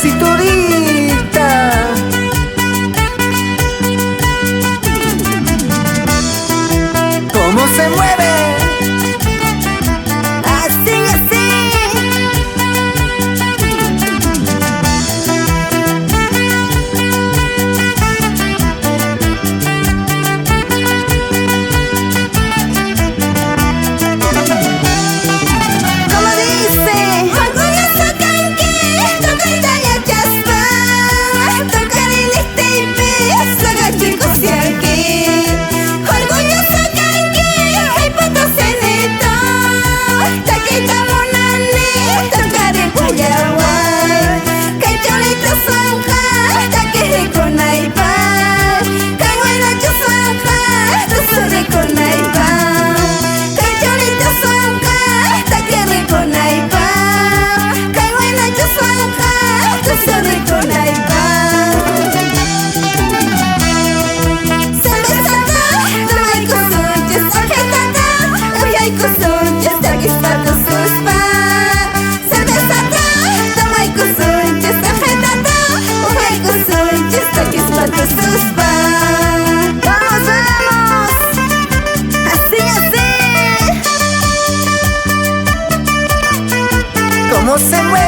cinturita. ¿Cómo se mueve? Así, así. Como dice, orgulloso canque, toca Italia chaspa, tocar el estepe, saga chicos y aquí. Orgulloso canque, hay poco ceneto, taquita monane, tocar el guayaguay, cacholito zanja, taque con naipa, caguela chuzanja, tosore con naipa, cacholito zanja, taque con naipa, caguela chuzanja, tosore con naipa. ¡Vamos, vamos! ¡Así, así! ¿Cómo se mueve?